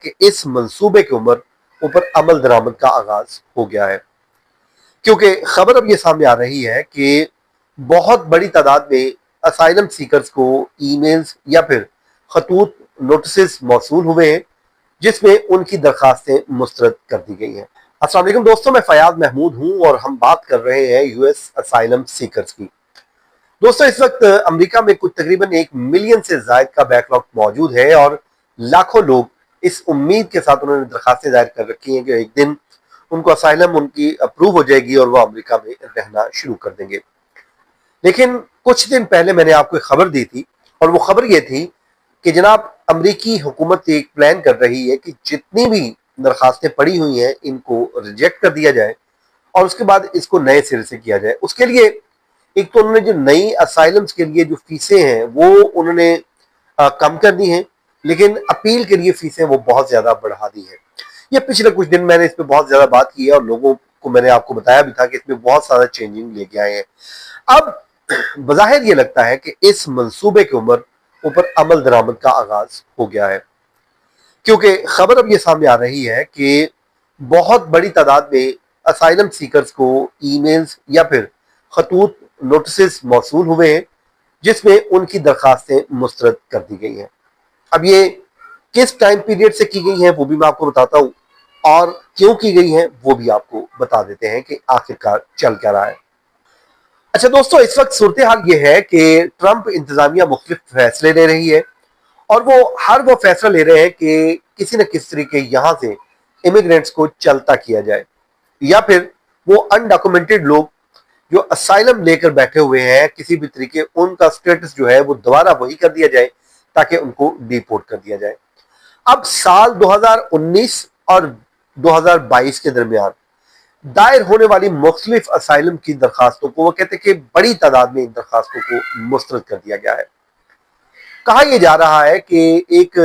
कि इस मंसूबे के ऊपर अमल दरामद का आगाज हो गया है, क्योंकि खबर अब ये सामने आ रही है कि बहुत बड़ी तादाद में असाइलम सीकर्स को ईमेल्स या फिर खतूत नोटिस मौसूल हुए हैं जिसमें उनकी दरखास्तें मुस्तरद कर दी गई हैं। अस्सलाम वालेकुम दोस्तों, मैं फयाज महमूद हूं और हम बात कर रहे हैं यूएस असाइलम सीकर्स की। दोस्तों, इस वक्त अमेरिका में कुछ तकरीबन 1 मिलियन से ज्यादा का बैकलॉग मौजूद है और लाखों लोग इस उम्मीद के साथ उन्होंने दरखास्तें दायर कर रखी हैं कि एक दिन उनको असाइलम उनकी अप्रूव हो जाएगी और वो अमेरिका में रहना शुरू कर देंगे। लेकिन कुछ दिन पहले मैंने आपको एक खबर दी थी और वो खबर ये थी कि जनाब अमरीकी हुकूमत एक प्लान कर रही है कि जितनी भी दरखास्तें पड़ी हुई हैं इनको रिजेक्ट कर दिया जाए और उसके बाद इसको नए सिरे से किया जाए। उसके लिए एक तो उन्होंने जो नई असाइलम्स के लिए जो फीसें हैं वो उन्होंने कम कर दी हैं, लेकिन अपील के लिए फीसें वो बहुत ज्यादा बढ़ा दी हैं। ये पिछले कुछ दिन मैंने इस पर बहुत ज्यादा बात की है और लोगों को मैंने आपको बताया भी था कि इसमें बहुत सारा चेंजिंग लेके आए हैं। अब बज़ाहिर ये लगता है कि इस मंसूबे के ऊपर अमल दरामद का आगाज हो गया है, क्योंकि खबर अब ये सामने आ रही है कि बहुत बड़ी तादाद में असाइलम सीकर्स को ईमेल्स या फिर खतूत नोटिस मौसूल हुए हैं जिसमें उनकी दरखास्तें मुस्तरद कर दी गई हैं। अब ये किस टाइम पीरियड से की गई हैं वो भी मैं आपको बताता हूं और क्यों की गई हैं वो भी आपको बता देते हैं कि आखिरकार चल क्या रहा है। अच्छा दोस्तों, इस वक्त सूरत हाल ये है कि ट्रंप इंतजामिया मुख्तलिफ फैसले ले रही है और वो फैसला ले रहे हैं कि किसी न किसी तरीके यहां से इमिग्रेंट्स को चलता किया जाए या फिर वो अनडॉक्यूमेंटेड लोग जो असाइलम लेकर बैठे हुए हैं किसी भी तरीके उनका स्टेटस जो है वो दोबारा वही कर दिया जाए ताकि उनको डिपोर्ट कर दिया जाए। अब साल 2019 और 2022 के दरमियान दायर होने वाली मुख्तलिफ असाइलम की दरखास्तों को वो कहते हैं कि बड़ी तादाद में इन दरखास्तों को मुस्तरद कर दिया गया है। कहा यह जा रहा है कि एक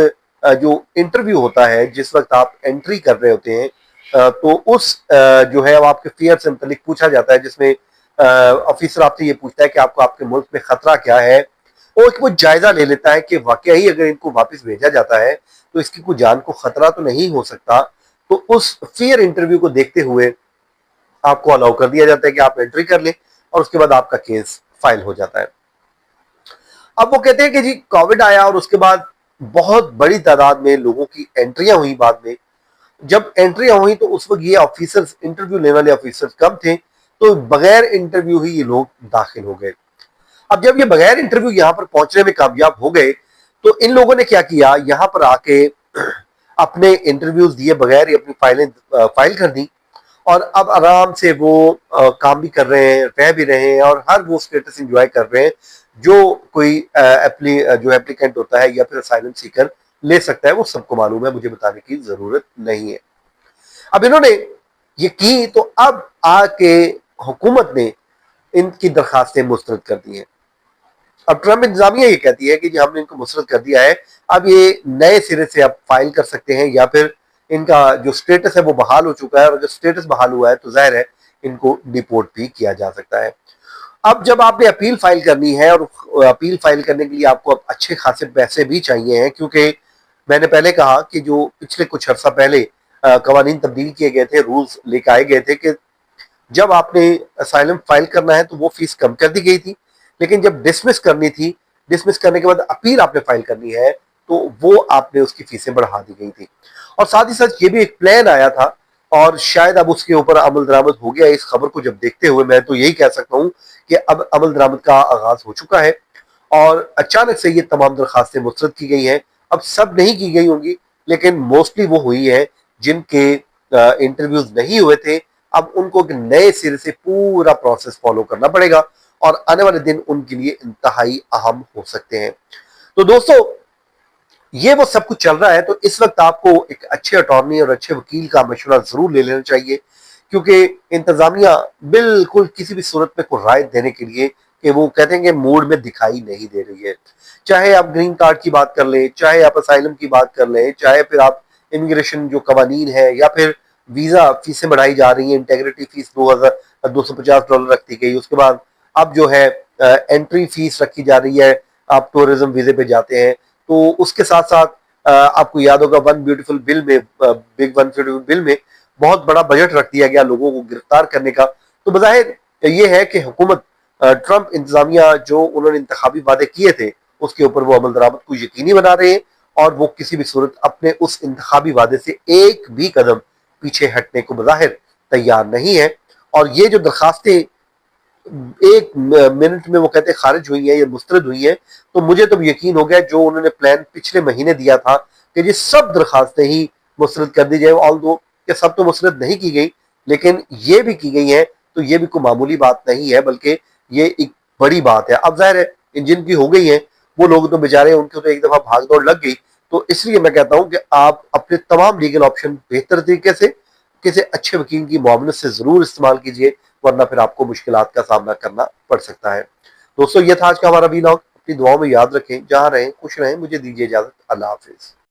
जो इंटरव्यू होता है जिस वक्त आप एंट्री कर रहे होते हैं तो उस जो है वो आपके फेयर से मुतालिक पूछा जाता है, जिसमें ऑफिसर आपसे ये पूछता है कि आपको आपके मुल्क में खतरा क्या है और वो जायजा ले लेता है कि वाकई ही अगर इनको वापस भेजा जाता है तो इसकी कोई जान को खतरा तो नहीं हो सकता। तो उस फेयर इंटरव्यू को देखते हुए आपको अलाउ कर दिया जाता है कि आप एंट्री कर लें और उसके बाद आपका केस फाइल हो जाता है। अब वो कहते हैं कि जी कोविड आया और उसके बाद बहुत बड़ी तादाद में लोगों की एंट्रियां हुई। बाद में जब एंट्रियां हुई तो उस वक्त ये ऑफिसर्स, इंटरव्यू लेने वाले ऑफिसर्स कम थे, तो बगैर इंटरव्यू ही ये लोग दाखिल हो गए। अब जब ये बगैर इंटरव्यू यहां पर पहुंचने में कामयाब हो गए तो इन लोगों ने क्या किया, यहां पर आके अपने इंटरव्यूज दिए बगैर ही अपनी फाइलें फाइल कर दी और अब आराम से वो काम भी कर रहे हैं, रह भी रहे हैं और हर वो स्टेटस एंजॉय कर रहे हैं जो कोई जो एप्लीकेंट होता है या फिर असाइलम सीकर ले सकता है। वो सबको मालूम है, मुझे बताने की जरूरत नहीं है। अब इन्होंने ये की तो अब आके हुकूमत ने इनकी दरखास्तें मुस्तरद कर दी हैं। अब ट्रंप इंतजामिया ये कहती है कि जी हमने इनको मुस्तरद कर दिया है, अब ये नए सिरे से अब फाइल कर सकते हैं या फिर इनका जो स्टेटस है वो बहाल हो चुका है और अगर स्टेटस बहाल हुआ है तो जाहिर है इनको डिपोर्ट भी किया जा सकता है। अब जब आपने अपील फाइल करनी है और अपील फाइल करने के लिए आपको अब अच्छे खासे पैसे भी चाहिए हैं, क्योंकि मैंने पहले कहा कि जो पिछले कुछ अर्सा पहले कवानीन तब्दील किए गए थे, रूल्स लेके आए गए थे कि जब आपने असाइलम फाइल करना है तो वो फीस कम कर दी गई थी, लेकिन जब डिसमिस करनी थी, डिसमिस करने के बाद अपील आपने फाइल करनी है तो वो आपने उसकी फीसें बढ़ा दी गई थी। और साथ ही साथ ये भी एक प्लान आया था और शायद अब उसके ऊपर अमल दरामद हो गया। इस खबर को जब देखते हुए मैं तो यही कह सकता हूं कि अब अमल दरामद का आगाज हो चुका है और अचानक से ये तमाम दरखास्तें मुस्तरद की गई हैं। अब सब नहीं की गई होंगी लेकिन मोस्टली वो हुई है जिनके इंटरव्यूज नहीं हुए थे। अब उनको नए सिरे से पूरा प्रोसेस फॉलो करना पड़ेगा और आने वाले दिन उनके लिए इंतहाई अहम हो सकते हैं। तो दोस्तों, ये वो सब कुछ चल रहा है तो इस वक्त आपको एक अच्छे अटॉर्नी और अच्छे वकील का मशवरा जरूर ले लेना चाहिए, क्योंकि इंतजामिया बिल्कुल किसी भी सूरत में कोई राय देने के लिए कि वो कहते हैं कि मूड में दिखाई नहीं दे रही है। चाहे आप ग्रीन कार्ड की बात कर लें, चाहे आप असाइलम की बात कर लें, चाहे फिर आप इमिग्रेशन जो कवानीन है या फिर वीजा फीसें बढ़ाई जा रही है, इंटेग्रिटी फीस $250 रख दी गई, उसके बाद अब जो है एंट्री फीस रखी जा रही है। आप टूरिज्म वीजे पे जाते हैं तो उसके साथ साथ आपको याद होगा वन ब्यूटीफुल बिल में, बिग वन ब्यूटीफुल बिल में बहुत बड़ा बजट रख दिया गया लोगों को गिरफ्तार करने का। तो बज़ाहिर ये है कि हुकूमत, ट्रंप इंतजामिया जो उन्होंने इंतखाबी वादे किए थे उसके ऊपर वो अमल दरामद को यकीनी बना रहे हैं, और वो किसी भी सूरत अपने उस इंतखाबी वादे से एक भी कदम पीछे हटने को बज़ाहिर तैयार नहीं है। और ये जो दरखास्तें एक मिनट में वो कहते खारिज हुई है या मुस्तरद हुई है, तो मुझे तो यकीन हो गया जो उन्होंने प्लान पिछले महीने दिया था कि ये सब दरखास्तें ही मुस्तरद कर दी जाए, ऑल दो कि सब तो मुस्तरद नहीं की गई लेकिन ये भी की गई है, तो ये भी कोई मामूली बात नहीं है बल्कि ये एक बड़ी बात है। अब जाहिर है जिनकी हो गई है वो लोग तो बेचारे, उनको तो एक दफा भाग दौड़ लग गई। तो इसलिए मैं कहता हूं कि आप अपने तमाम लीगल ऑप्शन बेहतर तरीके से किसी अच्छे वकील की मुआवनत से जरूर इस्तेमाल कीजिए, वरना फिर आपको मुश्किलात का सामना करना पड़ सकता है। दोस्तों, ये था आज का हमारा वीलॉग। अपनी दुआओं में याद रखें, जहां रहें खुश रहें। मुझे दीजिए इजाजत। अल्लाह हाफिज।